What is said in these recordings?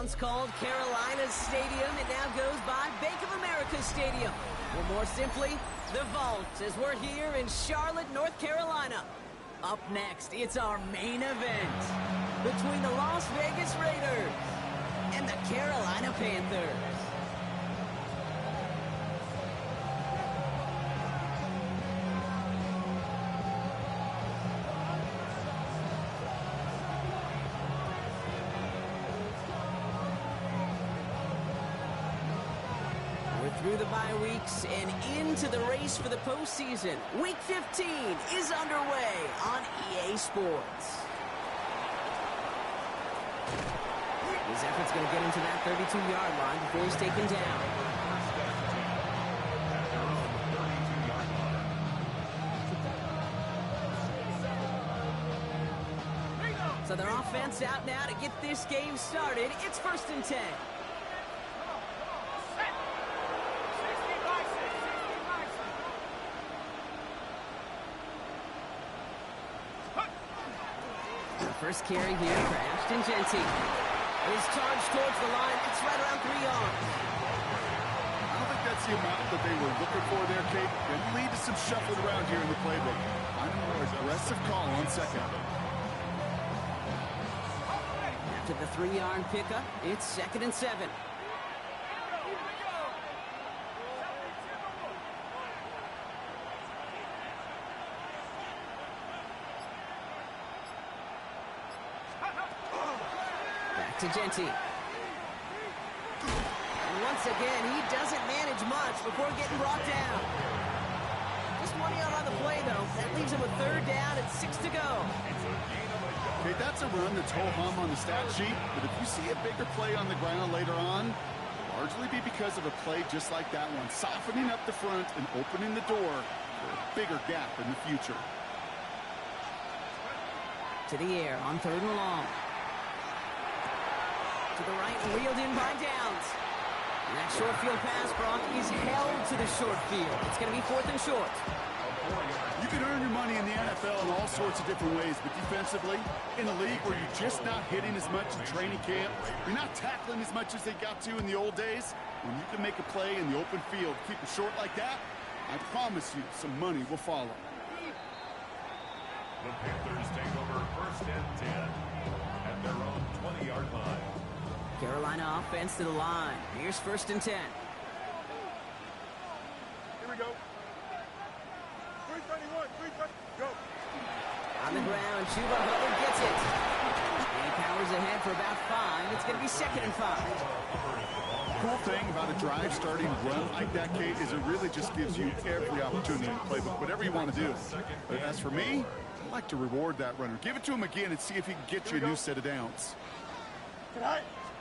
Once called Carolina Stadium, it now goes by Bank of America Stadium. Or more simply, the Vault, as we're here in Charlotte, North Carolina. Up next, it's our main event between the Las Vegas Raiders and the Carolina Panthers. Through the bye weeks and into the race for the postseason. Week 15 is underway on EA Sports. His effort's going to get him to that 32-yard line before he's taken down. So their offense out now to get this game started. It's 1st and 10. First carry here for Ashton Jeanty. His charge towards the line. It's right around 3 yards. I don't think that's the amount that they were looking for there, Kate. It will lead to some shuffling around here in the playbook. I'm a more aggressive call on second. After the 3-yard pickup, it's 2nd and 7. To Jeanty. And once again, he doesn't manage much before getting brought down. Just 1 yard on the play, though. That leaves him with 3rd down and 6 to go. Okay, that's a run that's ho-hum on the stat sheet, but if you see a bigger play on the ground later on, largely be because of a play just like that one, softening up the front and opening the door for a bigger gap in the future. To the air on 3rd and long. To the right, wheeled in by Downs. And that short field pass, Brock, is held to the short field. It's going to be 4th and short. You can earn your money in the NFL in all sorts of different ways, but defensively, in a league where you're just not hitting as much in training camp, you're not tackling as much as they got to in the old days, when you can make a play in the open field, keep it short like that, I promise you some money will follow. The Panthers take over 1st and 10 at their own 20-yard line. Carolina offense to the line. Here's 1st and 10. Here we go. 321, 320, go. On the ground, Chuba Hubbard gets it. He powers ahead for about 5. It's going to be 2nd and 5. Cool thing about a drive starting run like that, Kate, is it really just gives you every opportunity in the playbook, whatever you want to do. But as for me, I like to reward that runner. Give it to him again and see if he can get you a new set of downs.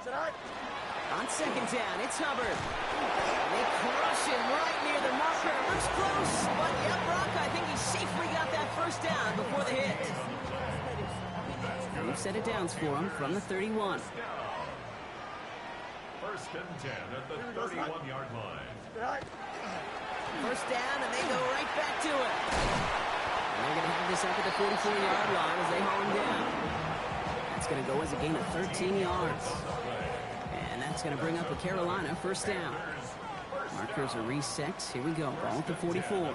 On 2nd down, it's Hubbard. They crush him right near the marker. Looks close, but yeah, Brock, I think he safely got that 1st down before the hit. We've set it downs for him from the 31. 1st and 10 at the 31-yard line. 1st down, and they go right back to it. And they're going to have this up at the 44-yard line as they haul him down. That's going to go as a gain of 13 yards. And that's going to bring up a Carolina 1st down. Markers are reset. Here we go. Ball at the 44.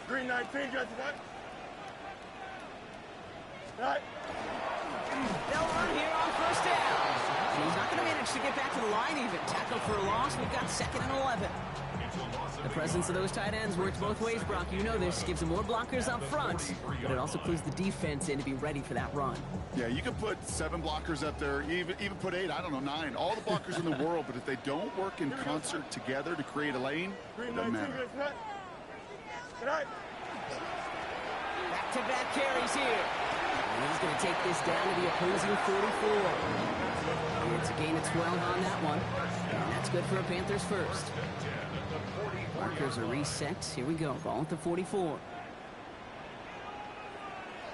Green 19, got that. They'll run here on 1st down. And he's not going to manage to get back to the line even. Tackled for a loss. We've got 2nd and 11. The presence of those tight ends works both ways, Brock. You know this. Gives them more blockers up front, but it also clues the defense in to be ready for that run. Yeah, you can put 7 blockers up there, even put 8, I don't know, 9. All the blockers in the world, but if they don't work in concert together to create a lane, it doesn't matter. Back-to-back carries here. And he's going to take this down to the opposing 44. It's a gain of 12 on that one. And that's good for a Panthers 1st. Markers are reset. Here we go. Ball at the 44.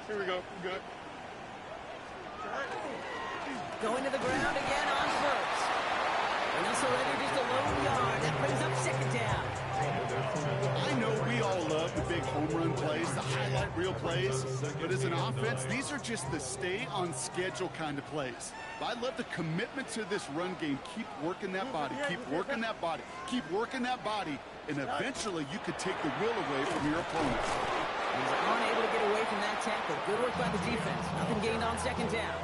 Here we go. Good. Going to the ground again on 1st. And also later just a lone yard. That brings up 2nd down. I know we all love the big home run plays, the highlight reel plays. But as an offense, these are just the stay-on-schedule kind of plays. I love the commitment to this run game. Keep working that body. Keep working that body. Keep working that body. And eventually, you could take the will away from your opponent. He's unable to get away from that tackle. Good work by the defense. Nothing gained on second down.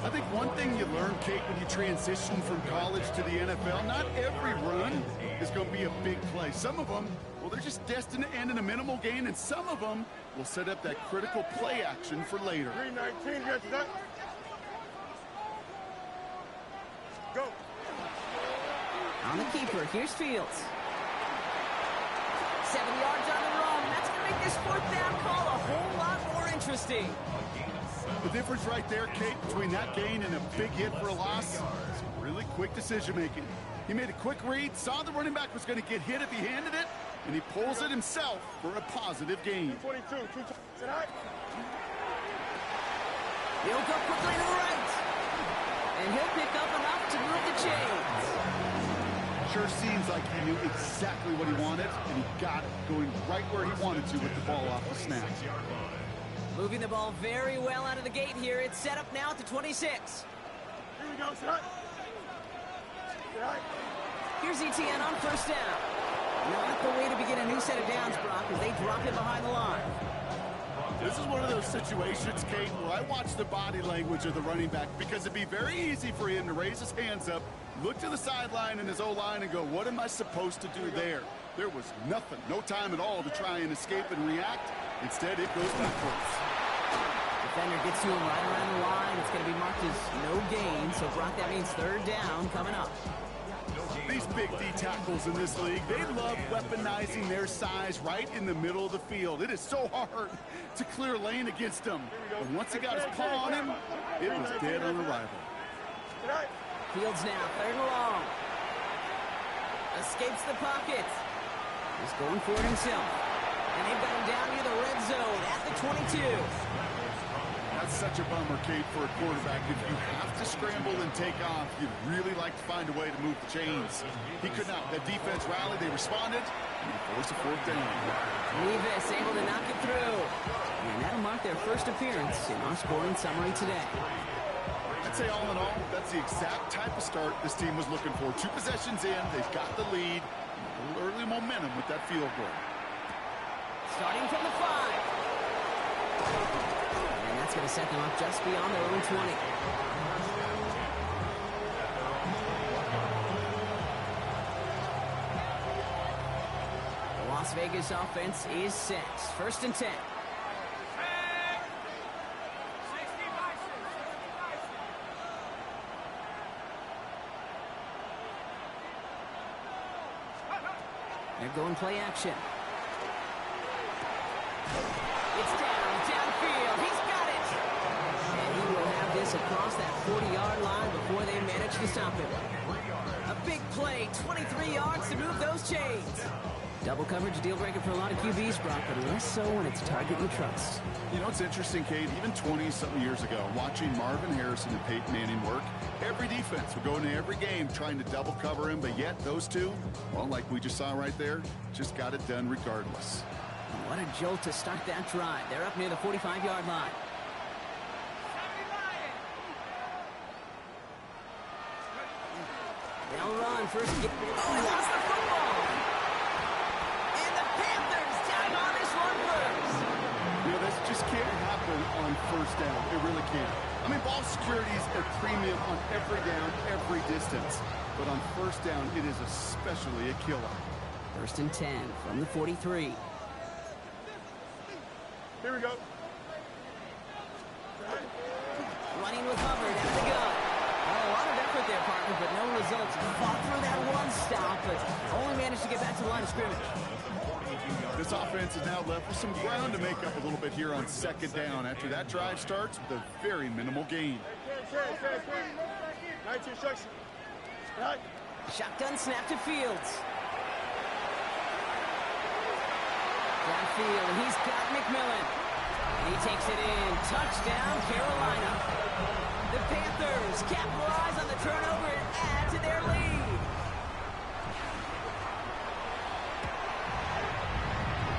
I think one thing you learn, Kate, when you transition from college to the NFL, not every run is going to be a big play. Some of them, well, they're just destined to end in a minimal gain, and some of them will set up that critical play action for later. 319, get that. Go. On the keeper, here's Fields. 7 yards on the run. That's going to make this fourth down call a whole lot more interesting. The difference right there, Kate, between that gain and a big hit for a loss is really quick decision-making. He made a quick read, saw the running back was going to get hit if he handed it, and he pulls it himself for a positive gain. 222, 222. He'll go quickly to the right. And he'll pick up enough to move the chains. Sure seems like he knew exactly what he wanted, and he got it, going right where he wanted to with the ball off the snap. Moving the ball very well out of the gate here. It's set up now at the 26. Here we go, son. Here's ETN on first down. Not the way to begin a new set of downs, Brock, as they drop it behind the line. This is one of those situations, Kate, where I watch the body language of the running back because it'd be very easy for him to raise his hands up, look to the sideline and his O-line and go, what am I supposed to do there? There was nothing, no time at all to try and escape and react. Instead, it goes backwards. Defender gets to him right around the line. It's going to be marked as no gain, so Brock, that means third down coming up. These big D tackles in this league, they love weaponizing their size right in the middle of the field. It is so hard to clear lane against them. And once he got his paw on him, it was dead on arrival. Fields now, third and long. Escapes the pocket. He's going for it himself. And they've got him down near the red zone at the 22. That's such a bummer, Kate, for a quarterback. If you have to scramble and take off, you'd really like to find a way to move the chains. He could not. The defense rallied, they responded, and he forced a fourth down. Nevis able to knock it through. And that'll mark their first appearance in our scoring summary today. I'd say all in all, that's the exact type of start this team was looking for. 2 possessions in, they've got the lead, a little early momentum with that field goal. Starting from the 5. And that's going to set them up just beyond their own 20. The Las Vegas offense is set. First and 10. They're going play action. It's downfield. He's got it. And he will have this across that 40-yard line before they manage to stop him. A big play, 23 yards to move those chains. Double coverage deal breaker for a lot of QBs, Brock, but less so when it's a target you trust. You know, it's interesting, Kate, even 20-something years ago, watching Marvin Harrison and Peyton Manning work, every defense would go into every game trying to double cover him, but yet those two, well, like we just saw right there, just got it done regardless. What a jolt to start that drive. They're up near the 45-yard line. They'll run first. Oh, he lost the football. And the Panthers down on this one first. You know, this just can't happen on first down. It really can't. I mean, ball security is a premium on every down, every distance. But on first down, it is especially a killer. First and 10 from the 43. Here we go. Running with Hubbard at the gun. Well, a lot of effort there, partner, but no results. Fought through that one stop, but only managed to get back to the line of scrimmage. This offense is now left with some ground to make up a little bit here on second down after that drive starts with a very minimal gain. 19 instruction. Shotgun snap to Fields. Downfield, and he's got McMillan. He takes it in. Touchdown, Carolina. The Panthers capitalize on the turnover and add to their lead.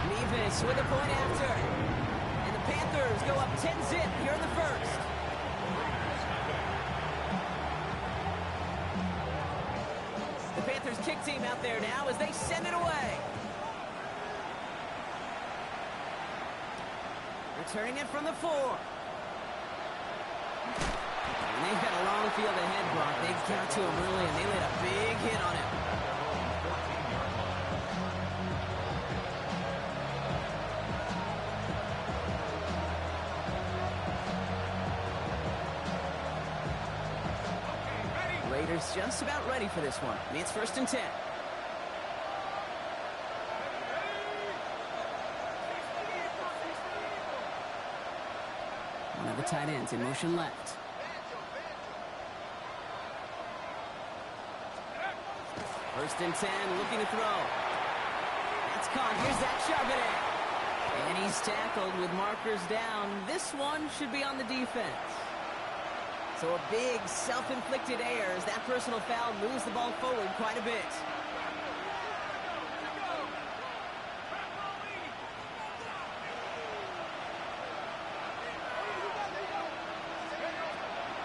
Nevis Saints with a point after. And the Panthers go up 10-zip here in the first. The Panthers kick team out there now as they send it away. Returning it from the 4. And they've got a long field ahead, Brock. They got to him early, and they laid a big hit on him. Raiders just about ready for this one. It's 1st and 10. One of the tight ends in motion left. First and 10, looking to throw. That's caught. Here's that Charbonnet. And he's tackled with markers down. This one should be on the defense. So a big self-inflicted error as that personal foul moves the ball forward quite a bit.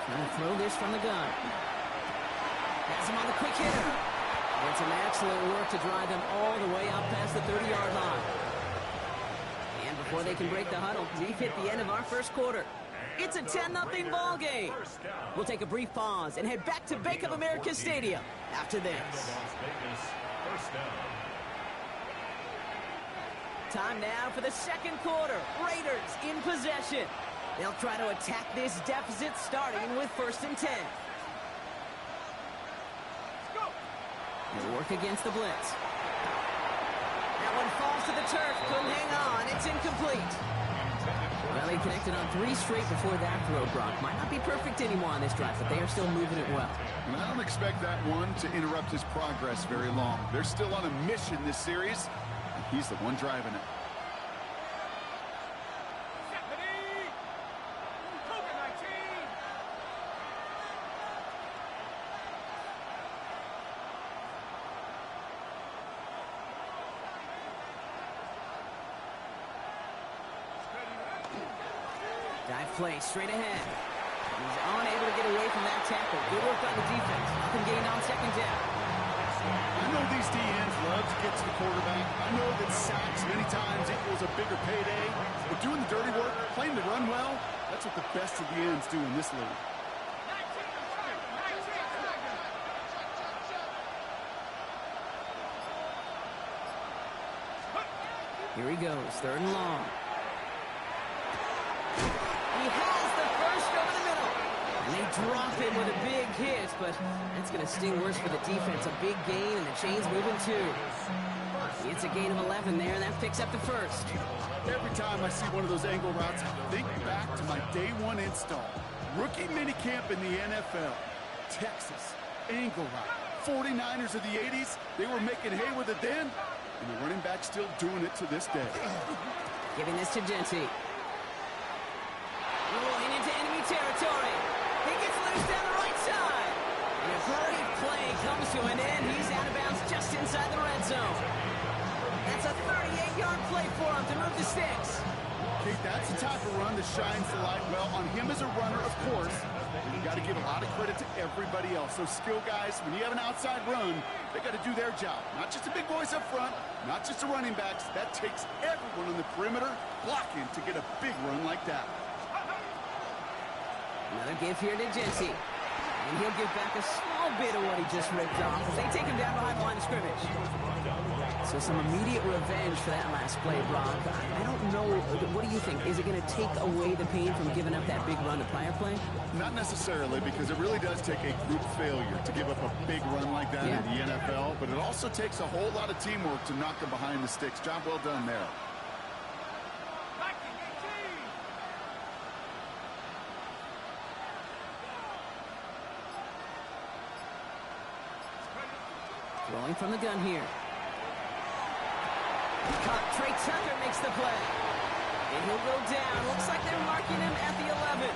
Trying to throw this from the gun. Has him on the quick hitter. And some excellent work to drive them all the way out past the 30-yard line. And before they can break the huddle, we've hit the end of our first quarter. It's a 10-0 ball game. We'll take a brief pause and head back to Bank of America Stadium after this. Time now for the second quarter. Raiders in possession. They'll try to attack this deficit starting with 1st and 10. They'll work against the blitz. That one falls to the turf. Couldn't hang on. It's incomplete. Well, he connected on 3 straight before that throw, Brock. Might not be perfect anymore on this drive, but they are still moving it well. And I don't expect that one to interrupt his progress very long. They're still on a mission this series, and he's the one driving it. Dive play straight ahead. He's unable to get away from that tackle. Good work on the defense. Nothing gained on 2nd down. I know these DNs love to get to the quarterback. I know that sacks many times equals a bigger payday. But doing the dirty work, playing the run well, that's what the best of the ends do in this league. Here he goes, 3rd and long. He has the first over the middle. And they drop him with a big hit, but that's going to sting worse for the defense. A big gain, and the chain's moving too. It's a gain of 11 there, and that picks up the first. Every time I see one of those angle routes, I think back to my day 1 install. Rookie minicamp in the NFL. Texas, angle route. 49ers of the 80s, they were making hay with it then, and the running back's still doing it to this day. Giving this to Genty. Rolling into enemy territory. He gets loose down the right side. And a great play comes to an end. He's out of bounds just inside the red zone. That's a 38-yard play for him to move the sticks. Okay, that's the type of run that shines the light well on him as a runner, of course. But you got to give a lot of credit to everybody else. Those skill guys, when you have an outside run, they got to do their job. Not just the big boys up front, not just the running backs. That takes everyone on the perimeter blocking to get a big run like that. Another give here to Genty. And he'll give back a small bit of what he just ripped off as they take him down behind the line of scrimmage. So some immediate revenge for that last play, Brock. I don't know. What do you think? Is it going to take away the pain from giving up that big run to prior play? Not necessarily, because it really does take a group failure to give up a big run like that in the NFL. But it also takes a whole lot of teamwork to knock them behind the sticks. Job well done there. Throwing from the gun here. Trey Tucker makes the play. And he'll go down. Looks like they're marking him at the 11.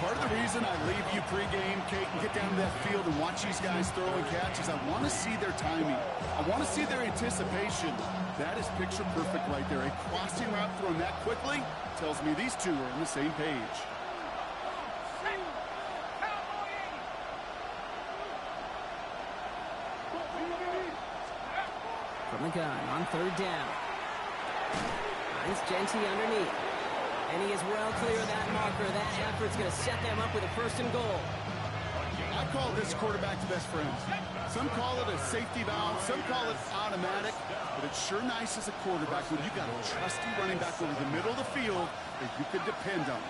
Part of the reason I leave you pregame, Kate, and get down to that field and watch these guys throw and catch is I want to see their timing. I want to see their anticipation. That is picture perfect right there. A crossing route thrown that quickly tells me these two are on the same page. From the gun on third down. Finds Genty underneath. And he is well clear of that marker. That effort's going to set them up with a first and goal. I call this quarterback's best friend. Some call it a safety valve, some call it automatic, but it's sure nice as a quarterback when you got a trusty running back over the middle of the field that you can depend on.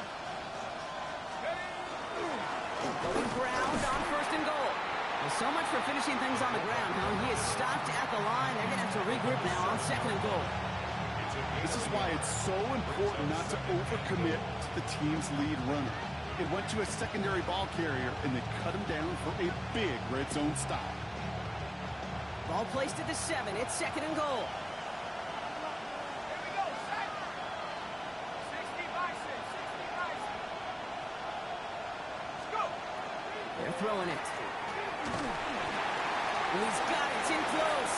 Going ground on first and goal. Well, so much for finishing things on the ground. Now he is stopped at the line. They're going to have to regroup now on second and goal. This is why it's so important not to overcommit to the team's lead runner. It went to a secondary ball carrier, and they cut him down for a big red zone stop. Ball placed at the 7. It's second and goal. They're throwing it. And he's got it. It's in close.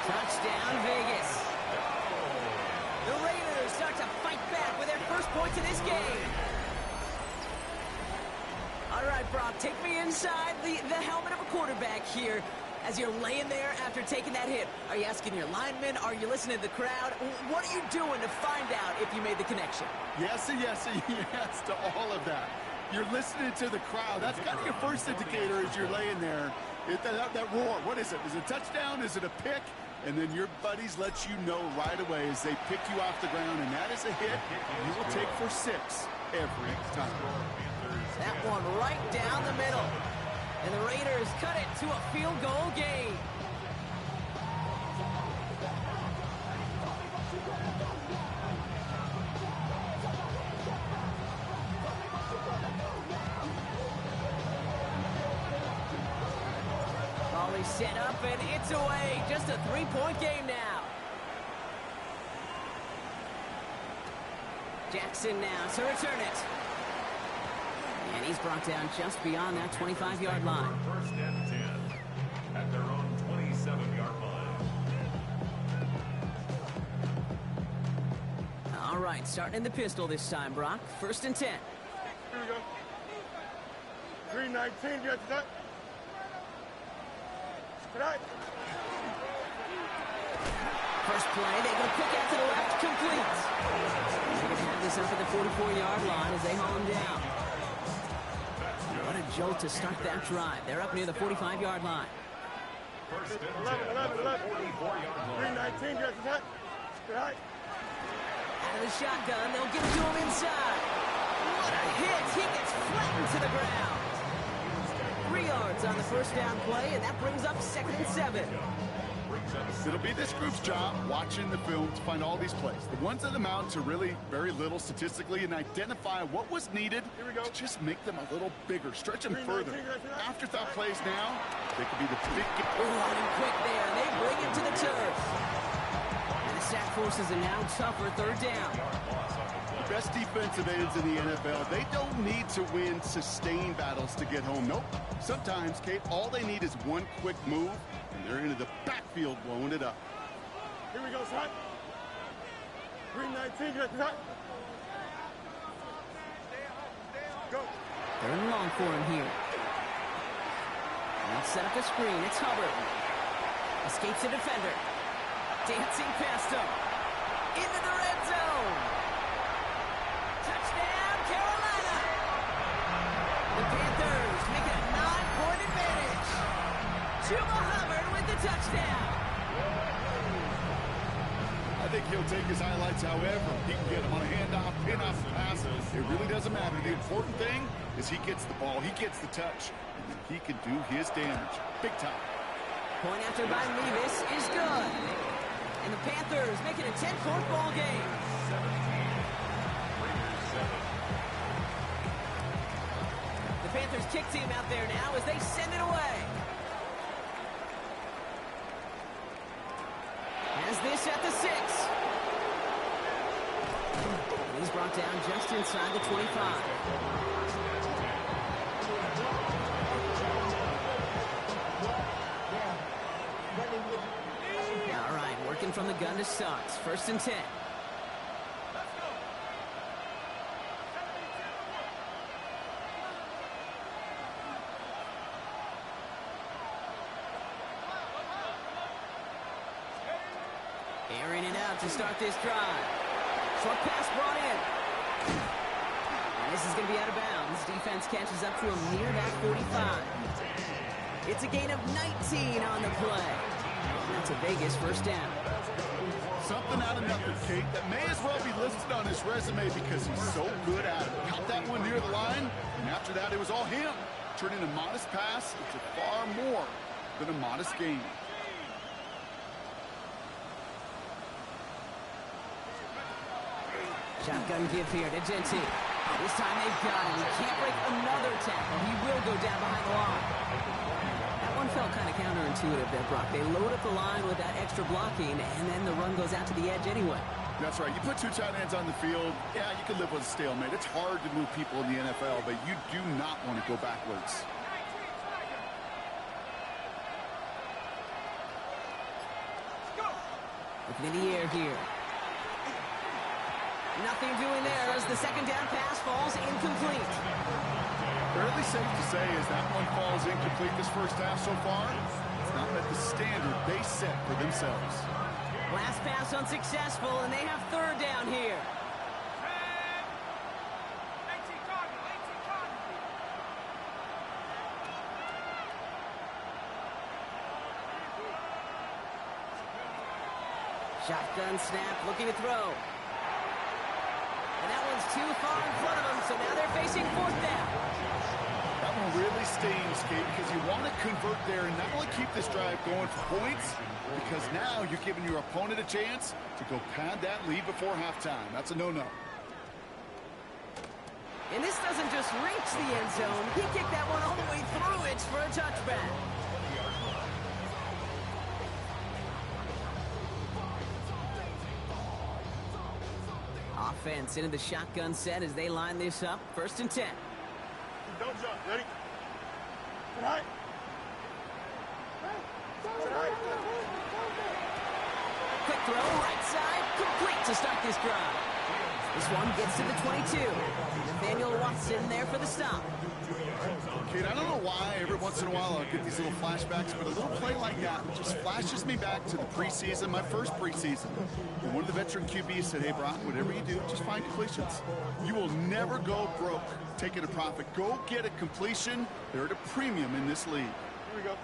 Touchdown, Vegas. The Raiders start to fight back with their first points of this game. All right, Brock, take me inside the helmet of a quarterback here as you're laying there after taking that hit. Are you asking your linemen? Are you listening to the crowd? What are you doing to find out if you made the connection? Yes, and yes, and yes to all of that. You're listening to the crowd. That's kind of your first indicator as you're laying there. That roar, what is it? Is it a touchdown? Is it a pick? And then your buddies let you know right away as they pick you off the ground, and that is a hit you will take for 6 every time. That one right down the middle. And the Raiders cut it to a field goal game. Volley set up and it's away. Just a 3-point game now. Jackson now to return it. And he's brought down just beyond that 25-yard line. First and 10 at their own 27-yard line. All right, starting in the pistol this time, Brock. First and 10. Here we go. 319, get to that. Tonight. First play, they go quick out to the left, complete. They're going to have this up at the 44-yard line as they haul him down. What a jolt to start that drive. They're up near the 45-yard line. First and 10 at the 44-yard line. 319, get to that. Tonight. Out of the shotgun, they'll give it to him inside. What a hit! He gets flattened to the ground. 3 yards on the first down play, and that brings up second and 7. It'll be this group's job watching the film to find all these plays. The ones that amount to really very little statistically and identify what was needed to just make them a little bigger, stretch them further. Afterthought plays now, they could be the big... Running quick there, and they bring him to the turf. And the sack forces a now tougher third down. The best defensive ends in the NFL, they don't need to win sustained battles to get home. Nope. Sometimes, Kate, all they need is one quick move, and they're into the backfield blowing it up. Here we go, son. 319, get to that. Go. They're in long for him here. And they'll set up a screen. It's Hubbard. Escapes the defender. Dancing past him. Into the red zone. Touchdown, Carolina. The Panthers make it a 9-point advantage. Chuba Hubbard with the touchdown. I think he'll take his highlights however he can get them on a handoff, pin-off, pass. It really doesn't matter. The important thing is he gets the ball, he gets the touch, and then he can do his damage. Big time. Point after by Levis is good. And the Panthers make it a 10-point ball game. 17. Raiders 7. The Panthers kick team out there now as they send it away. Has this at the 6. And he's brought down just inside the 25. All right, working from the gun to start. 1st and 10. Airing it out to start this drive. Short pass brought in. And this is going to be out of bounds. Defense catches up to him near that 45. It's a gain of 19 on the play. And that's a Vegas 1st down. Something out of nothing, Kate. That may as well be listed on his resume because he's so good at it. Caught that one near the line, and after that, it was all him. Turning a modest pass into far more than a modest gain. Shotgun give here to Genty. This time they've got him. He can't break another tackle. He will go down behind the line. That one felt kind of counterintuitive there, Brock. They load up the line with that extra blocking, and then the run goes out to the edge anyway. That's right. You put 2 tight ends on the field, yeah, you can live with a stalemate. It's hard to move people in the NFL, but you do not want to go backwards. Looking in the air here. Nothing doing there as the 2nd down pass falls incomplete. Fairly safe to say as that one falls incomplete this 1st half so far, it's not met the standard they set for themselves. Last pass unsuccessful, and they have 3rd down here. Shotgun snap, looking to throw. And that one's too far in front of them, so now they're facing 4th down. That one really stings, Kate, because you want to convert there and not only keep this drive going for points, because now you're giving your opponent a chance to go pad that lead before halftime. That's a no-no. And this doesn't just reach the end zone. He kicked that one all the way through it for a touchback. Offense into the shotgun set as they line this up. 1st and 10. Don't jump. Ready? Right. Quick throw, right side, complete to start this drive. This one gets to the 22. Nathaniel Watson there for the stop. Kate, I don't know why every once in a while I'll get these little flashbacks, but a little play like that just flashes me back to the preseason, my first preseason. And one of the veteran QBs said, hey, Brock, whatever you do, just find completions. You will never go broke taking a profit. Go get a completion. They're at a premium in this league. Here we go.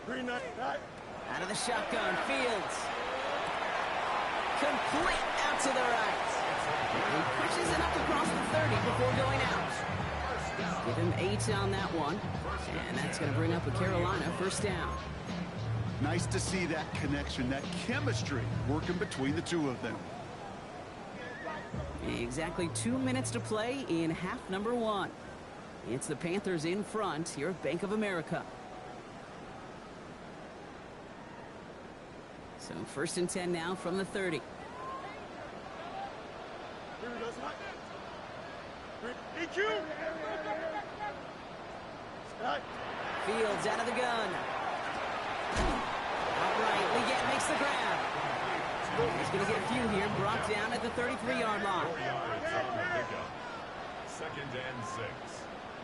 Green knight. Out of the shotgun, Fields. Complete out to the right. He pushes it up across the 30 before going out. Give him 8 on that one. And that's going to bring up a Carolina 1st down. Nice to see that connection, that chemistry working between the two of them. Exactly 2 minutes to play in half number 1. It's the Panthers in front here at Bank of America. So 1st and 10 now from the 30. Here we go, Scott. EQ! Scott. Fields out of the gun. Outright, Leggett makes the grab. He's going to get a few here, brought down at the 33-yard line. 2nd and 6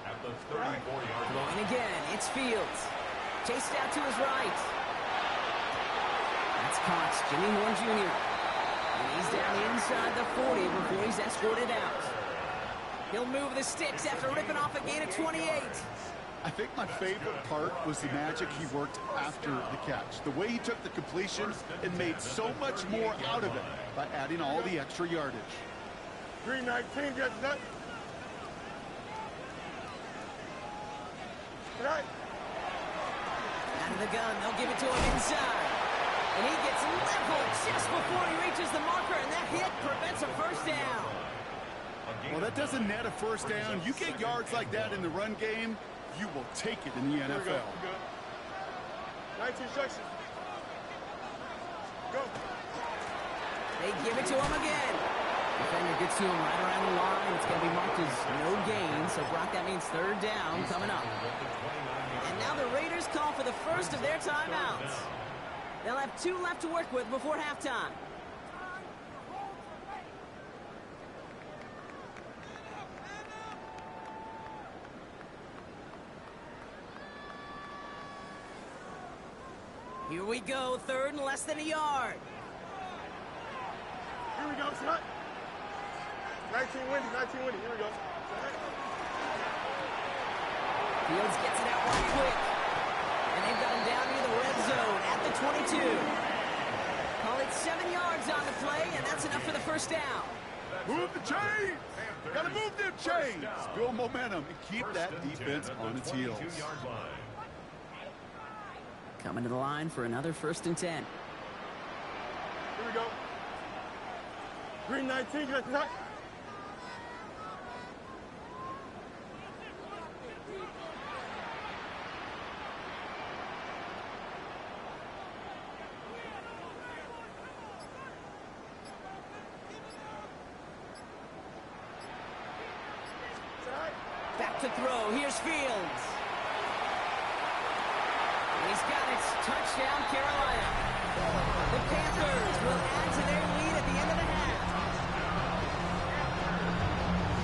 at the 34-yard line. Going again, it's Fields. Chased out to his right. That's Cox, Jimmy Horn Jr. And he's down inside the 40 before he's escorted out. He'll move the sticks after ripping off a gain of 28. I think my favorite part was the magic he worked after the catch. The way he took the completion and made so much more out of it by adding all the extra yardage. Green 19, get that. Right. Out of the gun, they'll give it to him inside. And he gets leveled just before he reaches the marker, and that hit prevents a 1st down. Well, that doesn't net a 1st down. You get yards like that in the run game, you will take it in the NFL. Here we go. 19 sections. Go. They give it to him again. Defender gets to him right around the line. It's going to be marked as no gain. So, Brock, that means third down coming up. And now the Raiders call for the first of their timeouts. They'll have 2 left to work with before halftime. Here we go, third and less than a yard. Here we go, son. 19 winning, 19 winning. Here we go. Fields gets it out right quick. And they've got him down near the red zone at the 22. Call it 7 yards on the play, and that's enough for the first down. Move the chains! Gotta move them chains! Build momentum and keep that defense on its heels. Coming to the line for another 1st and 10. Here we go. Green 19, get that. Back to throw. Here's Fields. He's got it. Touchdown, Carolina. The Panthers will add to their lead at the end of the half.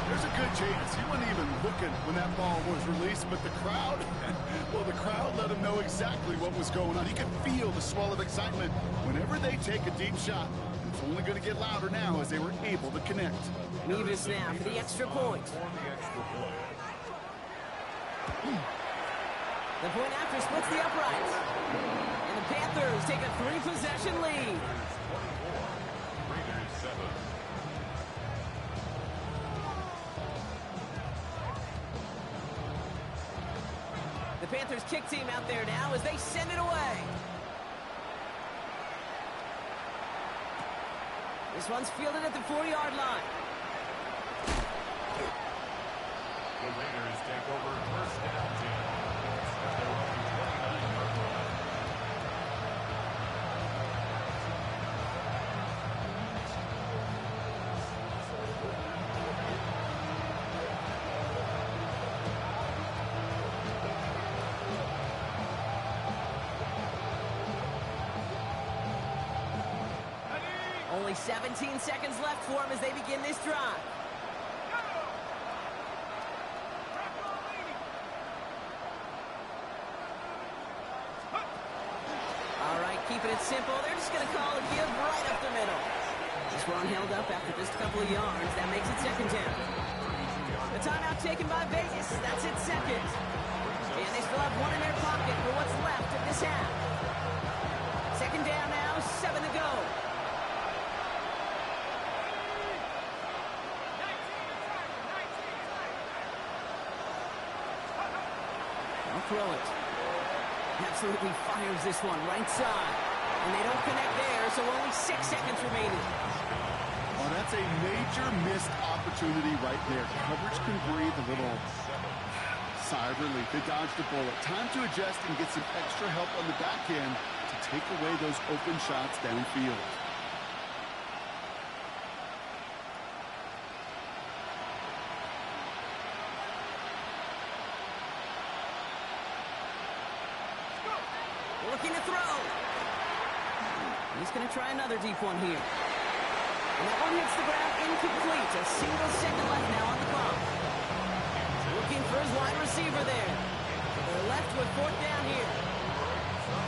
There's a good chance he wasn't even looking when that ball was released, but the crowd, well, the crowd let him know exactly what was going on. You could feel the swell of excitement whenever they take a deep shot. It's only going to get louder now as they were able to connect. Nevis now for the extra point. The point after splits the uprights. And the Panthers take a 3-possession lead. The Panthers kick team out there now as they send it away. This one's fielded at the 4-yard line. The Raiders take over 1st and 10. At their own 29-yard line. Only 17 seconds left for them as they begin this drive. All right, keeping it simple. They're just going to call a give right up the middle. This run held up after just a couple of yards. That makes it 2nd down. The timeout taken by Vegas. That's it, 2nd. And they still have 1 in their pocket for what's left of this half. 2nd down now, 7 to go. I'll throw it. Absolutely fires this one right side. And they don't connect there, so only 6 seconds remaining. Oh, that's a major missed opportunity right there. Coverage can breathe a little sigh of relief. They dodged a bullet. Time to adjust and get some extra help on the back end to take away those open shots downfield. Looking to throw. He's going to try another deep one here. And that one hits the ground incomplete. A single second left now on the clock. Looking for his wide receiver there. They're left with 4th down here.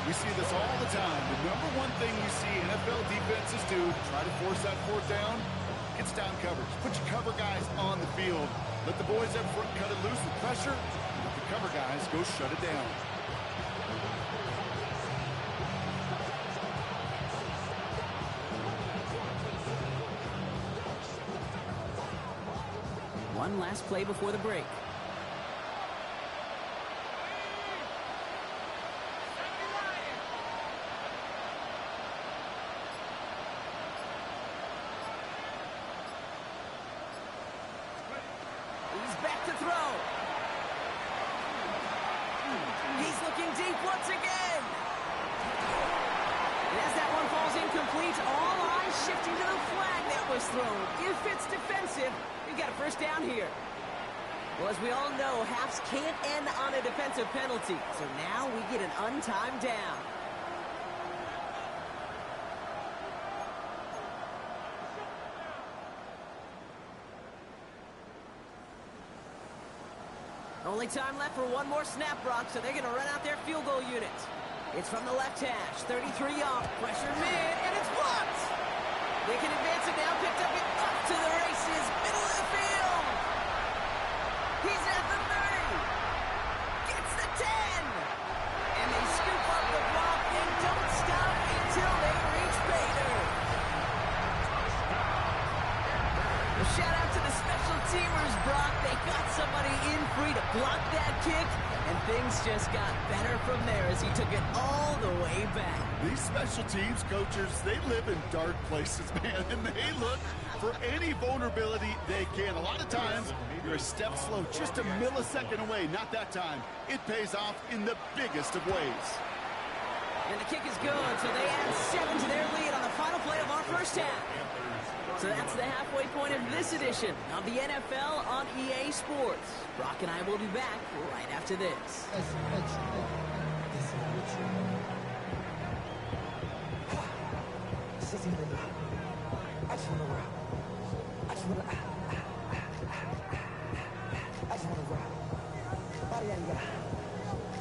We see this all the time. The number one thing you see NFL defenses do to try to force that 4th down, it's down coverage. Put your cover guys on the field. Let the boys up front cut it loose with pressure. And let the cover guys go shut it down. One last play before the break. He's back to throw. He's looking deep once again. And as that one falls incomplete, all eyes shifting to the flag that was thrown. If it's defensive, we've got a first down here. Well, as we all know, halves can't end on a defensive penalty. So now we get an untimed down. Only time left for one more snap, Brock, so they're going to run out their field goal unit. It's from the left hash, 33 yard, pressure mid, and it's blocked! They can advance it now, picked up it up to the races, middle of the field! He's at the 30! Gets the 10! And they scoop up the block and don't stop until they reach Bader! A shout out to the special teamers, Brock. They got somebody in free to block that kick, and things just got better from there as he took it all the way back. These special teams coaches, they live in dark places, man, and they look for any vulnerability they can. A lot of times, you're a step slow, just a millisecond away. Not that time. It pays off in the biggest of ways. And the kick is good, so they add 7 to their lead on the final play of our first half. So that's the halfway point of this edition of the NFL on EA Sports. Brock and I will be back right after this.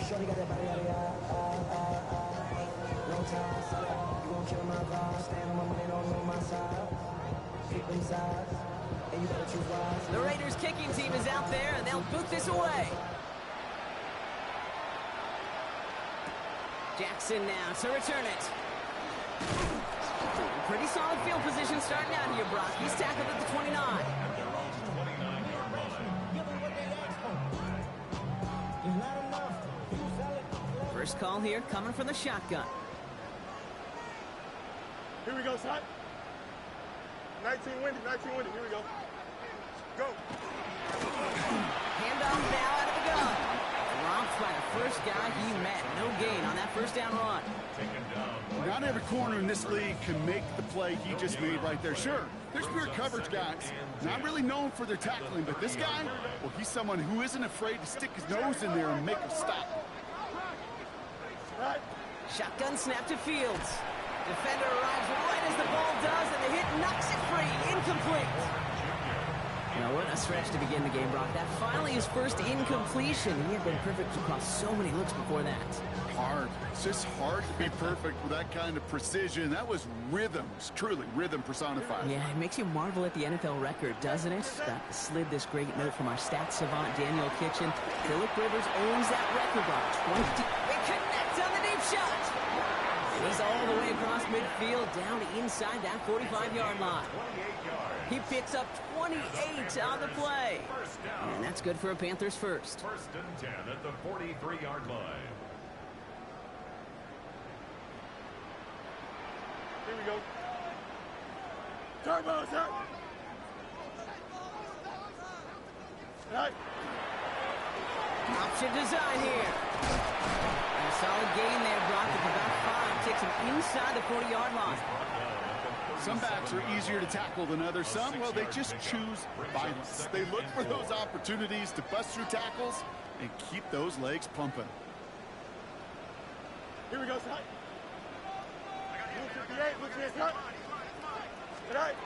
Shorty got that body out of long time, you gon' kill my vibe. Stand on my money, don't know my side. Pick them sides, and you better choose wise. The Raiders kicking team is out there, and they'll boot this away. Jackson now to return it. Pretty solid field position starting out here, Brock. He's tackled at the 29. First call here coming from the shotgun. Here we go, son. 19 windy, here we go. Go. Handoff now out of the gun. Dropped by the first guy he met. No gain on that first down run. Not every corner in this league can make the play he just made right there. Sure, there's pure coverage guys, not really known for their tackling, but this guy, well, he's someone who isn't afraid to stick his nose in there and make a stop. Shotgun snap to Fields. Defender arrives right as the ball does, and the hit knocks it free. Incomplete. Now, what a stretch to begin the game, Brock. That finally his first incompletion. He had been perfect across so many looks before that. Hard. It's just hard to be perfect with that kind of precision. That was rhythm. It's truly rhythm personified. Yeah, it makes you marvel at the NFL record, doesn't it? That slid this great note from our stats savant, Daniel Kitchen. Phillip Rivers owns that record, Brock. 20. They connect on the deep shot. He's all the way across midfield, down inside that 45-yard line. He picks up 28 on the play. And that's good for a Panthers first. First and 10 at the 43-yard line. Here we go. Turbo, sir. Right. Option design here. And a solid gain there, Brock, with about 5. Takes him inside the 40-yard line. Some backs are easier to tackle than others. Some, well, they just choose violence. They look for those opportunities to bust through tackles and keep those legs pumping. Here we go, son. 158, look here, son. Right.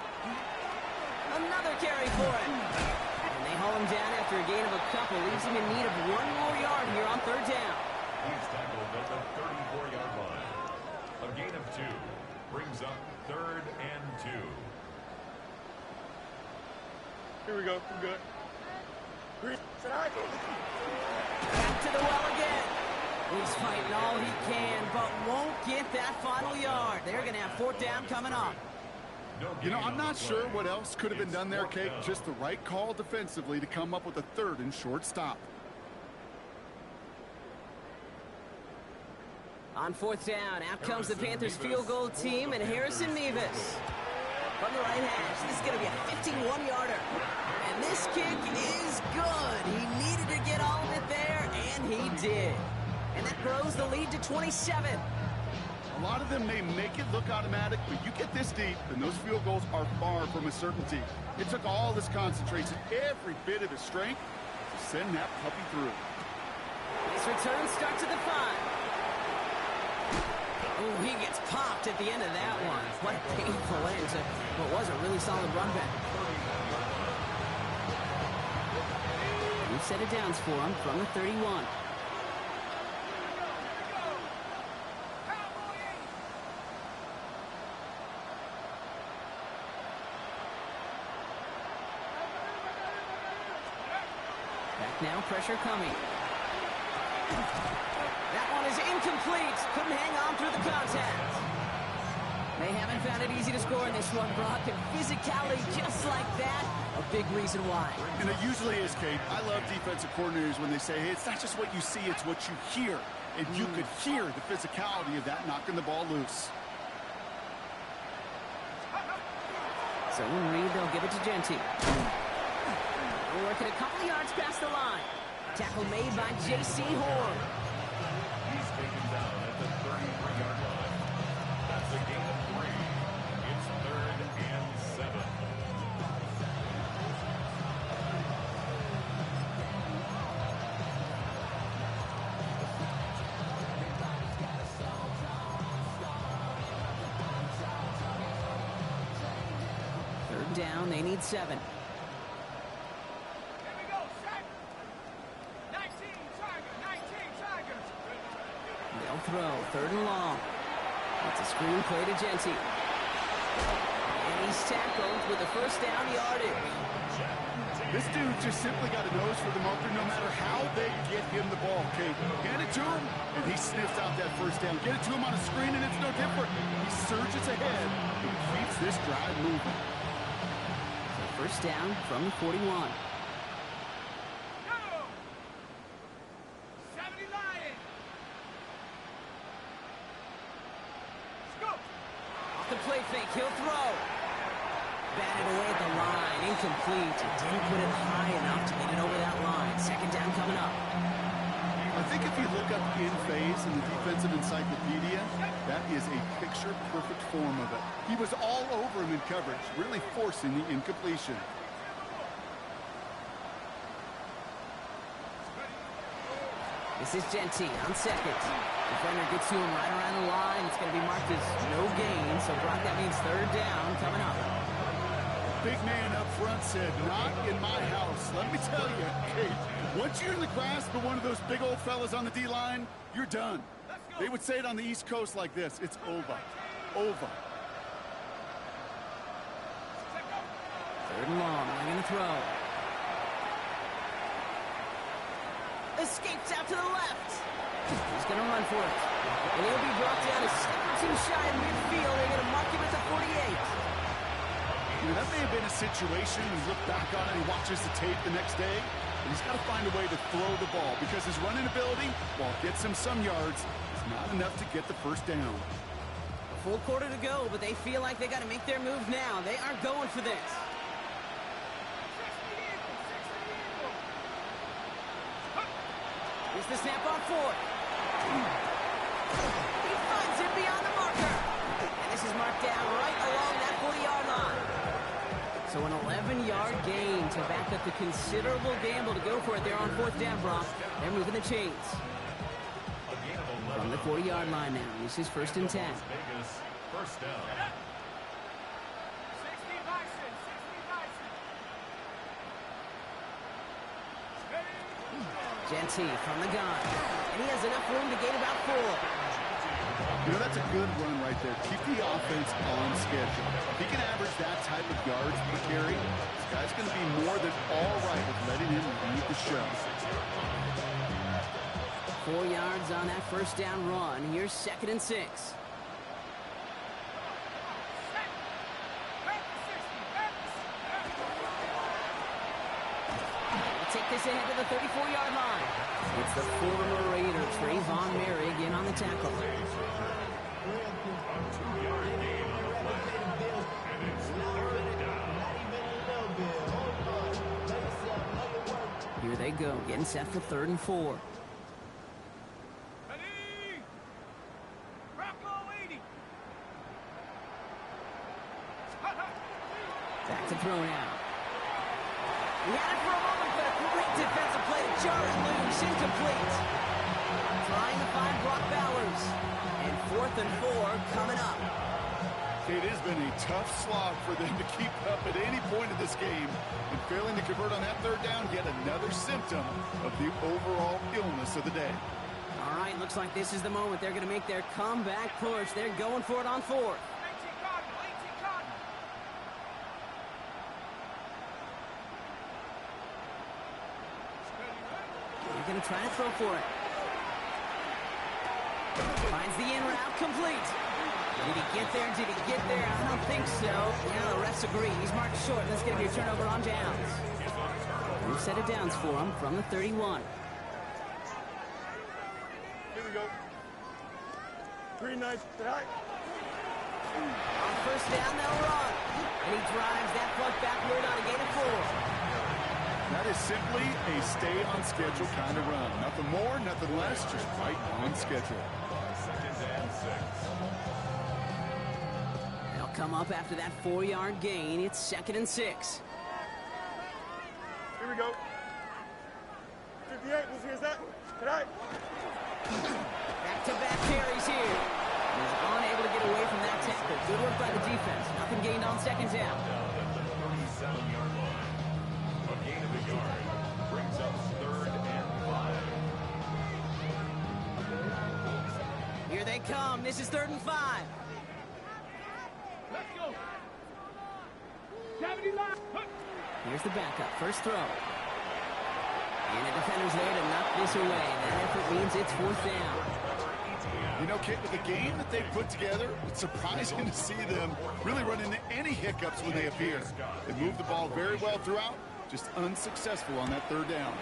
Another carry for him. And they haul him down after a gain of a couple. Leaves him in need of 1 more yard here on third down. He's tackled at the 34-yard line. A gain of 2 brings up 3rd and 2. Here we go. I'm good. Back to the well again. He's fighting all he can, but won't get that final yard. They're going to have 4th down coming up. You know, I'm not sure what else could have been done there, Kate. Just the right call defensively to come up with a 3rd and short stop. On 4th down, out comes the Panthers field goal team and Harrison Mevis. From the right hash, this is going to be a 51-yarder. And this kick is good. He needed to get all of it there, and he did. And that grows the lead to 27. A lot of them may make it look automatic, but you get this deep, and those field goals are far from a certainty. It took all his concentration, every bit of his strength, to send that puppy through. This return starts at the 5. Oh, he gets popped at the end of that one. What a painful end to what was a really solid run back. New set of downs for him from the 31. Back now, pressure coming. That one is incomplete. Couldn't hang on through the contact. They haven't found it easy to score in this one, Brock, and physicality just like that, a big reason why. And it usually is, Kate. I love defensive coordinators when they say, hey, it's not just what you see, it's what you hear. And you could hear the physicality of that knocking the ball loose. So in Reed, they'll give it to Genty. Working a couple yards past the line. Tackle made by J.C. Horn. He's taken down at the 33-yard line. That's a gain of 3. It's 3rd and 7. Third down, they need 7. They'll throw, 3rd and long. It's a screen play to Genty. And he's tackled with a first down yardage. This dude just simply got a nose for the marker no matter how they get him the ball, Kate. Hand it to him, and he sniffs out that first down. Get it to him on a screen, and it's no different. He surges ahead and keeps this drive moving. So first down from the 41. The play fake, he'll throw. Batted away at the line, incomplete. Didn't put it high enough to get it over that line. Second down coming up. I think if you look up in phase in the defensive encyclopedia, that is a picture-perfect form of it. He was all over him in coverage, really forcing the incompletion. This is Genty on second. Defender gets to him right around the line. It's going to be marked as no gain. So, Brock, that means 3rd down coming up. Big man up front said, not in my house. Let me tell you, Kate, once you're in the grasp of one of those big old fellas on the D-line, you're done. They would say it on the East Coast like this. It's over. Over. 3rd and long. They're going to throw. Escapes out to the left. He's going to run for it. And he'll be brought down a step or two shy of midfield. They're going to mark him at the 48. You know, that may have been a situation when you look back on it and he watches the tape the next day, but he's got to find a way to throw the ball because his running ability, while it gets him some yards, is not enough to get the first down. A full quarter to go, but they feel like they got to make their move now. They aren't going for this. Here's the snap on 4th. He finds it beyond the marker. And this is marked down right along that 40-yard line. So an 11-yard gain to back up the considerable gamble to go for it there on 4th down, Brock. They're moving the chains. From the 40-yard line now. This is 1st and 10. Vegas, first down. Genty from the gun. And he has enough room to gain about 4. You know, that's a good run right there. Keep the offense on schedule. If he can average that type of yards per carry, this guy's going to be more than all right with letting him lead the show. 4 yards on that first down run. Here's 2nd and 6. Take this ahead to the 34-yard line. It's the former Raider, Trayvon Merrick, in on the tackle. Here they go, getting set for 3rd and 4. Ready? Bronco 80. Back to throw now. He had it for a moment, but a great defensive play to jar it loose. Incomplete. Trying to find Brock Bowers. And 4th and 4 coming up. It has been a tough slog for them to keep up at any point in this game. And failing to convert on that 3rd down, yet another symptom of the overall illness of the day. All right, looks like this is the moment. They're going to make their comeback push. They're going for it on 4th. They're going to try to throw for it. Finds the in route, complete. Did he get there? Did he get there? I don't think so. Yeah, the refs agree. He's marked short. That's going to be a turnover on downs. We've set of downs for him from the 31. Here we go. 3 nice. On 1st down, they'll run. And he drives that puck backward on a gain of 4. That is simply a stay-on-schedule kind of run. Nothing more, nothing less, just right on schedule. 2nd and 6. They'll come up after that 4-yard gain. It's 2nd and 6. Here we go. 58, here's that. Tonight. Back-to-back carries here. He's unable to get away from that tackle. Good work by the defense. Nothing gained on 2nd down. Down at the 37-yard line. A gain of a yard brings up 3rd and 5. Here they come. This is 3rd and 5. Let's go. Here's the backup. First throw. And the defender's there to knock this away. That effort means it's 4th down. You know, Kit, with the game that they've put together, it's surprising to see them really run into any hiccups when they appear. They move the ball very well throughout, just unsuccessful on that 3rd down.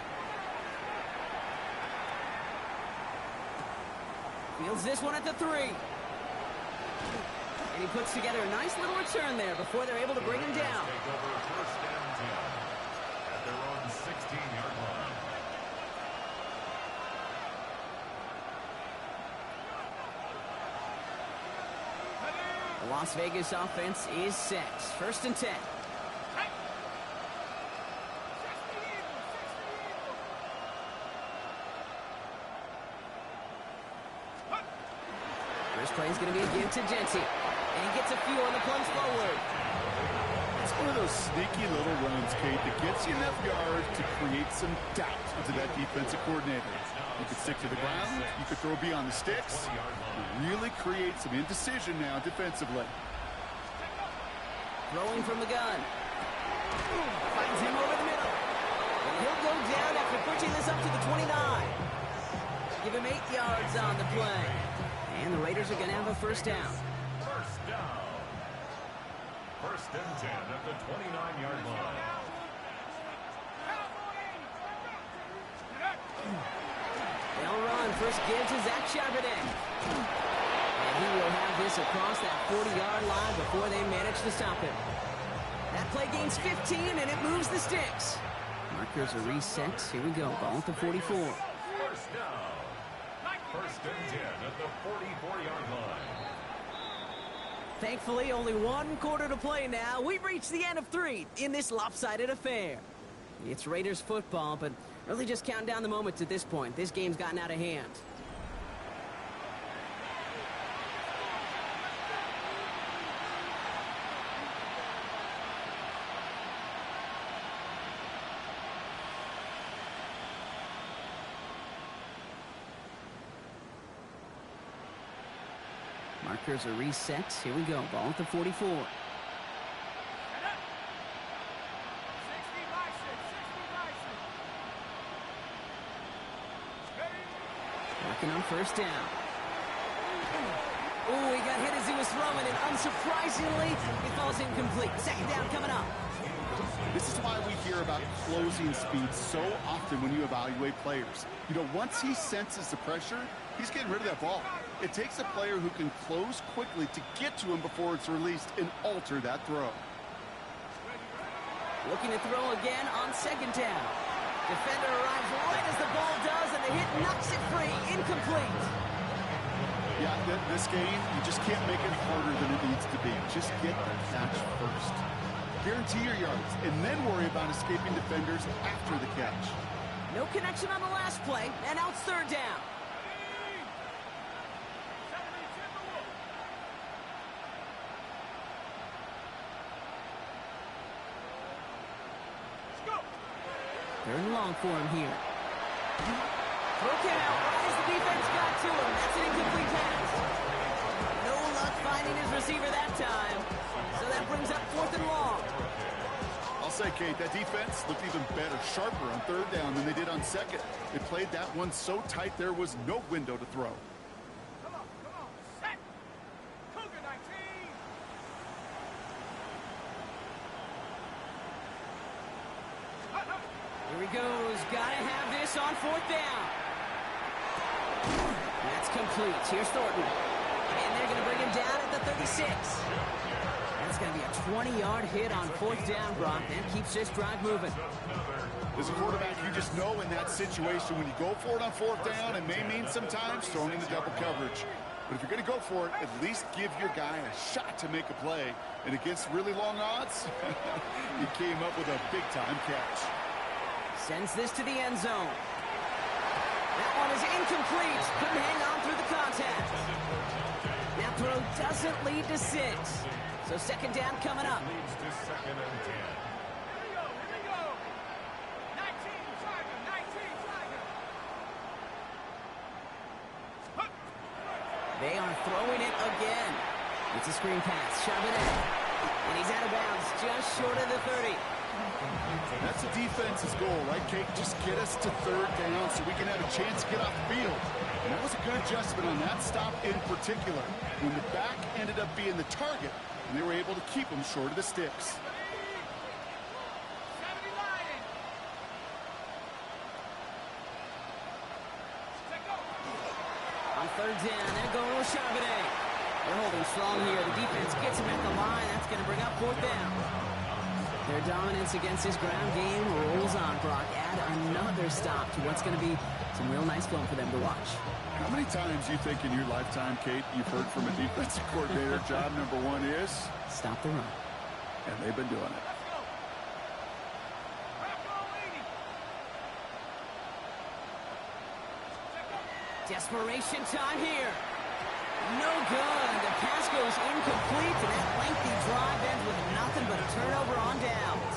Fields this one at the 3. And he puts together a nice little return there before they're able to bring him down. Take over 1st and 10 at their own 16-yard line. The Las Vegas offense is set. 1st and 10. First play is going to be a give to Jency. And he gets a few on the plunge forward. It's one of those sneaky little runs, Kate, that gets you enough yards to create some doubt into that defensive coordinator. You could stick to the ground, you could throw beyond the sticks, you really create some indecision now defensively. Throwing from the gun. Finds him over the middle. And he'll go down after pushing this up to the 29. Give him 8 yards on the play. And the Raiders are going to have a 1st down. 1st down. 1st and 10 at the 29-yard line. They'll run. First give to Zach Charbonnet. And he will have this across that 40-yard line before they manage to stop him. That play gains 15, and it moves the sticks. Markers are reset. Here we go. Ball at the 44. 1st down. 1st and 10 at the 44-yard line. Thankfully, only 1 quarter to play now. We've reached the end of 3 in this lopsided affair. It's Raiders football, but really just counting down the moments at this point. This game's gotten out of hand. Markers are reset. Here we go. Ball at the 44. Working on 1st down. Oh, he got hit as he was throwing, and unsurprisingly, it falls incomplete. 2nd down coming up. This is why we hear about closing speed so often when you evaluate players. You know, once he senses the pressure, he's getting rid of that ball. It takes a player who can close quickly to get to him before it's released and alter that throw. Looking to throw again on 2nd down. Defender arrives right as the ball does, and the hit knocks it free. Incomplete. Yeah, this game, you just can't make it harder than it needs to be. Just get the catch first. Guarantee your yards, and then worry about escaping defenders after the catch. No connection on the last play, and now it's third down. Third and long for him here. Broken out right as the defense got to him. That's an incomplete pass. No luck finding his receiver that time. So that brings up fourth and long. I'll say, Kate, that defense looked even better, sharper on third down than they did on second. They played that one so tight there was no window to throw. Set. Cougar 19. Here he goes. Gotta have this on fourth down. That's complete. Here's Thornton. And they're going to bring him down at the 36. That's going to be a 20-yard hit on fourth down, Brock. That keeps this drive moving. As a quarterback, you just know in that situation when you go for it on fourth down, it may mean sometimes throwing into double coverage. But if you're going to go for it, at least give your guy a shot to make a play. And against really long odds, he came up with a big-time catch. Sends this to the end zone. That one is incomplete. Couldn't hang on through the contact. That throw doesn't lead to 6. So second down coming up. Leads to second and 10. Here we go. 19 Tiger, 19 Tiger. They are throwing it again. It's a screen pass. Charbonnet. And he's out of bounds just short of the 30. That's the defense's goal, right, Kate? Just get us to third down so we can have a chance to get off the field. And that was a good adjustment on that stop in particular, when the back ended up being the target, and they were able to keep him short of the sticks. 70 Lion. On third down, they're going with Charbonnet. They're holding strong here. The defense gets him at the line. That's going to bring up fourth down. Their dominance against his ground game rolls on, Brock. Add another stop to what's going to be some real nice film for them to watch. How many times do you think in your lifetime, Kate, you've heard from a defensive coordinator, job number one is? Stop the run. And they've been doing it. Desperation time here. No good. The pass goes incomplete, and that lengthy drive ends with nothing but a turnover on downs.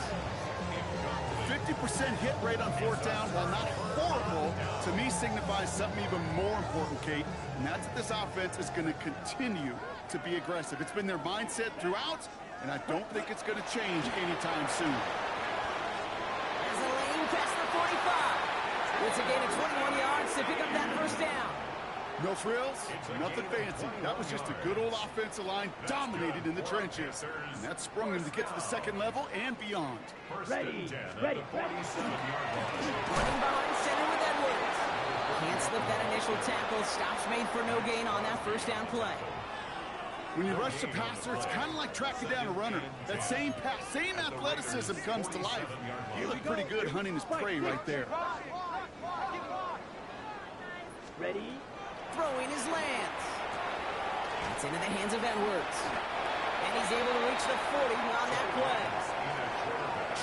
50% hit rate on fourth down, while not horrible, to me signifies something even more important, Kate, and that's that this offense is going to continue to be aggressive. It's been their mindset throughout, and I don't think it's going to change anytime soon. As a lane past the 45. It's a gain of 21 yards to pick up that first down. No frills, nothing fancy. That was just a good old offensive line dominated in the trenches. And that sprung them to get to the second level and beyond. Ready. Running behind center with Edwards. Can't slip that initial tackle. Stops made for no gain on that first down play. When you rush the passer, it's kind of like tracking down a runner. That same pass, same athleticism comes to life. He looked pretty good hunting his prey right there. Ready? Throwing his Lance. It's into the hands of Edwards. And he's able to reach the 40 on that play.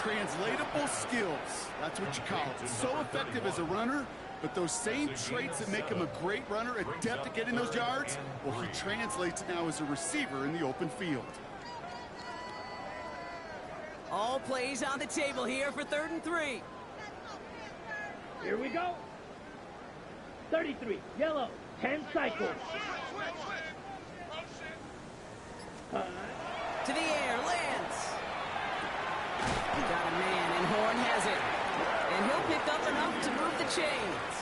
Translatable skills. That's what you call it. So effective as a runner, but those same traits that make him a great runner, adept at getting those yards, well, he translates it now as a receiver in the open field. All plays on the table here for 3rd and 3. Here we go. 33, yellow, 10 cycles. To the air, Lance. Got a man, and Horn has it. And he'll pick up enough to move the chains.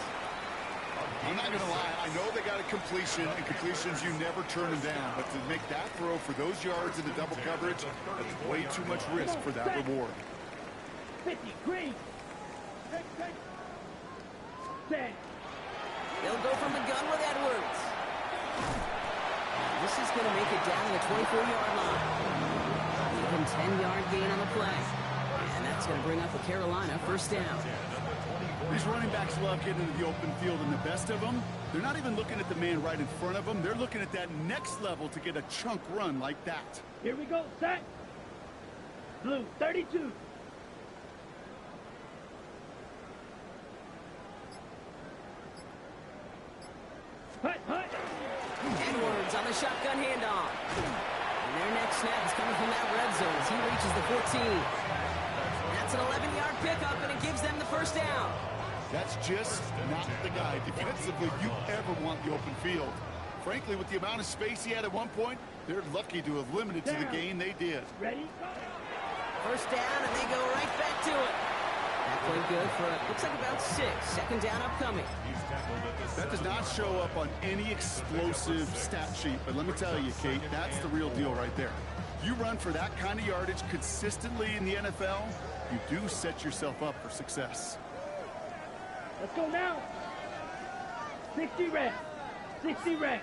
I'm not going to lie, I know they got a completion, and completions, you never turn them down. But to make that throw for those yards in the double coverage, that's way too much risk for that reward. 50, green. 10. They'll go from the gun with Edwards. This is going to make it down to the 24-yard line. Even 10-yard gain on the play. And that's going to bring up a Carolina first down. These running backs love getting into the open field, and the best of them, they're not even looking at the man right in front of them. They're looking at that next level to get a chunk run like that. Here we go, set. Blue, 32. Hut, hut. Edwards on the shotgun handoff. And their next snap is coming from that red zone as he reaches the 14. That's an 11-yard pickup, and it gives them the first down. That's just not the guy defensively you ever want the open field. Frankly, with the amount of space he had at one point, they're lucky to have limited to the gain they did. Ready? First down, and they go right back to it. That played good for, looks like about 6. Second down upcoming. That does not show up on any explosive stat sheet, but let me tell you, Kate, that's the real deal right there. You run for that kind of yardage consistently in the NFL, you do set yourself up for success. Let's go now. 60 red. 60 red.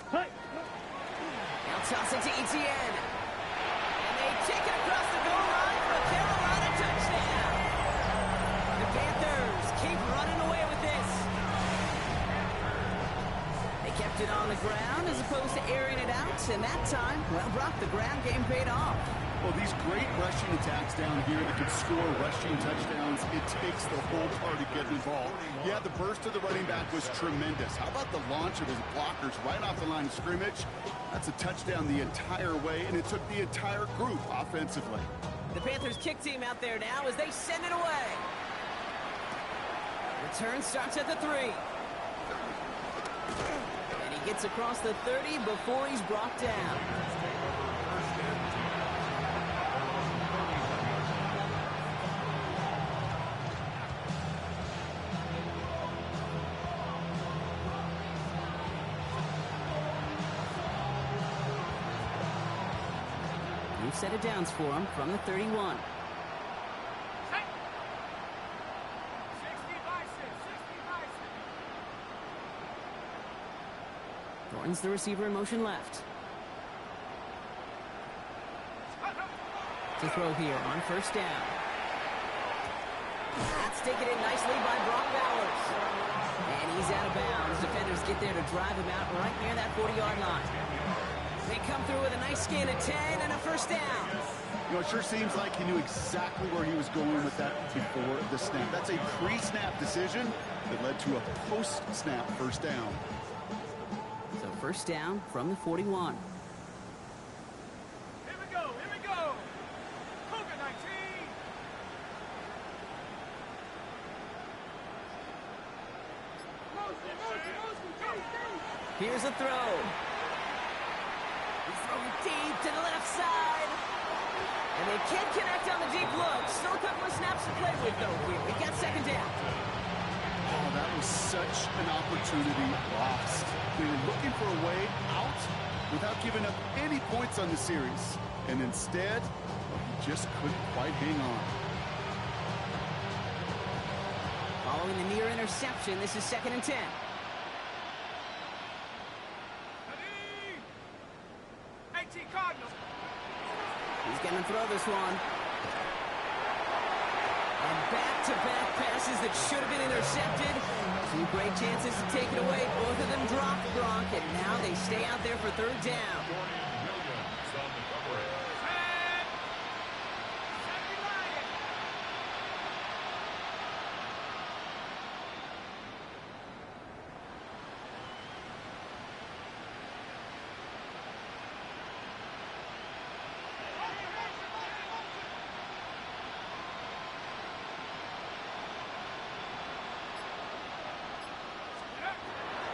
Hut. Now toss it to Etienne. And they take it across the goal line for a Carolina touchdown. The Panthers keep running away with this. They kept it on the ground as opposed to airing it out. And that time, well, Brock, the ground game paid off. Well, these great rushing attacks down here that can score rushing touchdowns, it takes the whole party getting involved. Yeah, the burst of the running back was tremendous. How about the launch of his blockers right off the line of scrimmage? That's a touchdown the entire way, and it took the entire group offensively. The Panthers kick team out there now as they send it away. Return starts at the 3. And he gets across the 30 before he's brought down. New set of downs for him from the 31. Thornton's the receiver in motion left. To throw here on first down. That's taken in nicely by Brock Bowers. And he's out of bounds. Defenders get there to drive him out right near that 40-yard line. They come through with a nice gain of 10 and a first down. You know, it sure seems like he knew exactly where he was going with that before the snap. That's a pre-snap decision that led to a post-snap first down. So first down from the 41. Here we go. Here we go. Cougar 19. Here's a throw. He's throwing deep to the left side. And they can't connect on the deep look. Still a couple of snaps to play with, though, here. We got second down. Oh, that was such an opportunity lost. They were looking for a way out without giving up any points on the series. And instead, well, he just couldn't quite hang on. Following the near interception, this is 2nd and 10. He's going to throw this one. And back-to-back passes that should have been intercepted. Two great chances to take it away. Both of them dropped, Gronk, and now they stay out there for third down.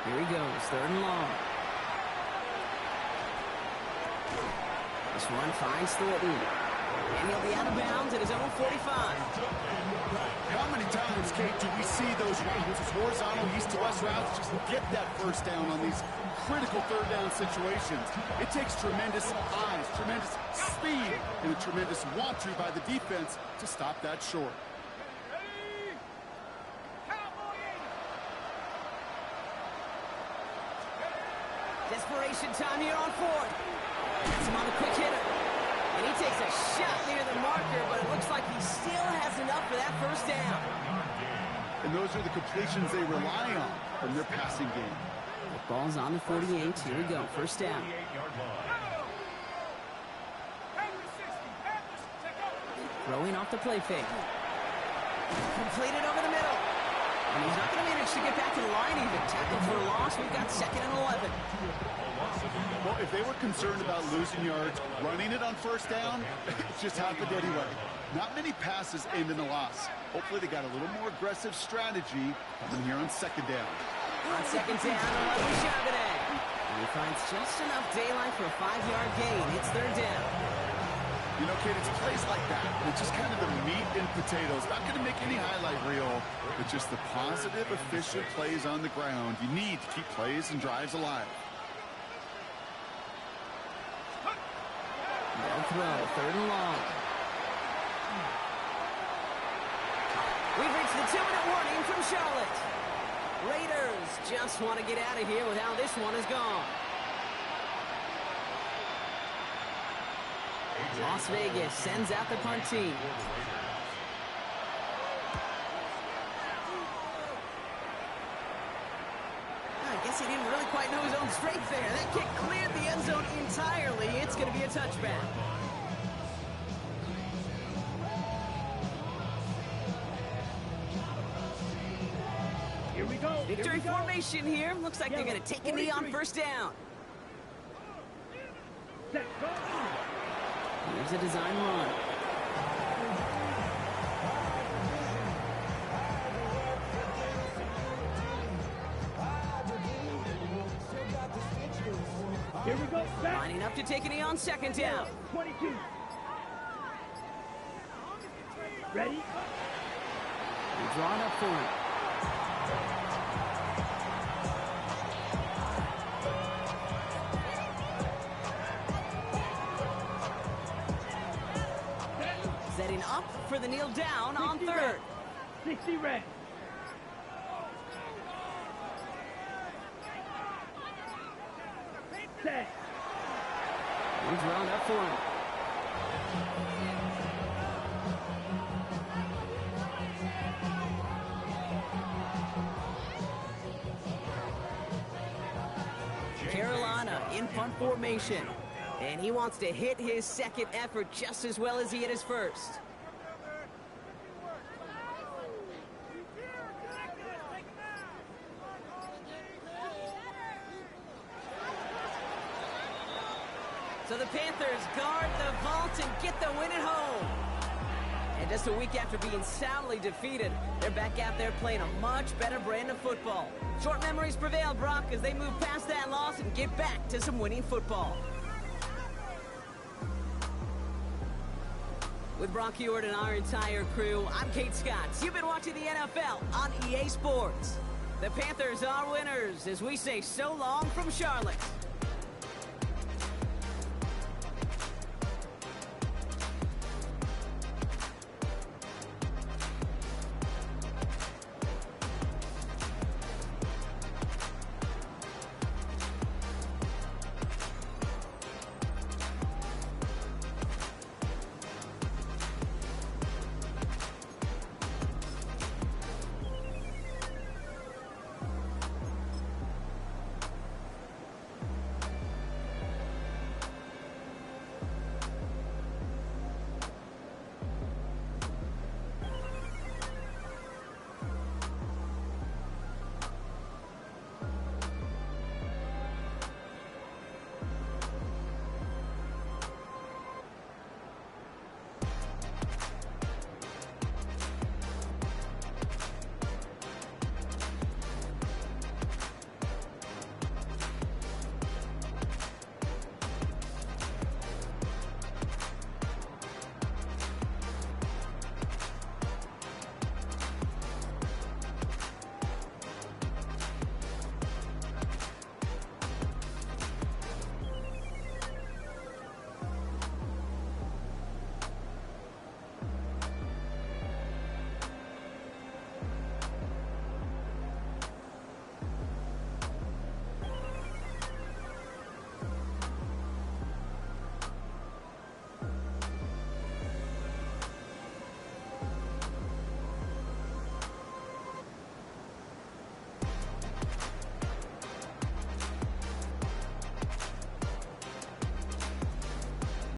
Here he goes, 3rd and long. This one finds Thornton. And he'll be out of bounds at his own 45. How many times, Kate, do we see those routes, horizontal east-to-west routes, just get that first down on these critical third down situations? It takes tremendous eyes, tremendous speed, and a tremendous want-to by the defense to stop that short. Desperation time here on 4th. Gets him on the quick hitter. And And he takes a shot near the marker, but it looks like he still has enough for that first down. And those are the completions they rely on from their passing game. The ball's on the 48. Here we go. First down. 48-yard line. Throwing off the play fake. Completed over the middle. And he's not going to manage to get back to the line even. Tackled for a loss. We've got 2nd and 11. Well, if they were concerned about losing yards, running it on first down, it just happened anyway. Not many passes end in a loss. Hopefully they got a little more aggressive strategy coming here on 2nd down. On 2nd down, 11 Charbonnet. And he finds just enough daylight for a 5-yard gain. It's 3rd down. You know, kid, it's plays like that. It's just kind of the meat and potatoes. Not going to make any highlight reel, but just the positive, efficient plays on the ground. You need to keep plays and drives alive. No throw, 3rd and long. We've reached the 2-minute warning from Charlotte. Raiders just want to get out of here with how this one is gone. Las Vegas sends out the punt team. I guess he didn't really quite know his own strength there. That kick cleared the end zone entirely. It's going to be a touchback. Here we go. Victory formation here. Looks like they're going to take a knee on first down. Set, go. Here's a design run. Here we go. Back. Lining up to take a knee on 2nd down. 22. Ready? They draw it up for him. Setting up for the kneel down on 60 3rd. red. 60 red. Set. He's drawn up for him. Carolina in punt formation. And he wants to hit his 2nd effort just as well as he hit his 1st. So the Panthers guard the vault and get the win at home. And just a week after being soundly defeated, they're back out there playing a much better brand of football. Short memories prevail, Brock, as they move past that loss and get back to some winning football. With Brock Huard and our entire crew, I'm Kate Scott. You've been watching the NFL on EA Sports. The Panthers are winners as we say so long from Charlotte.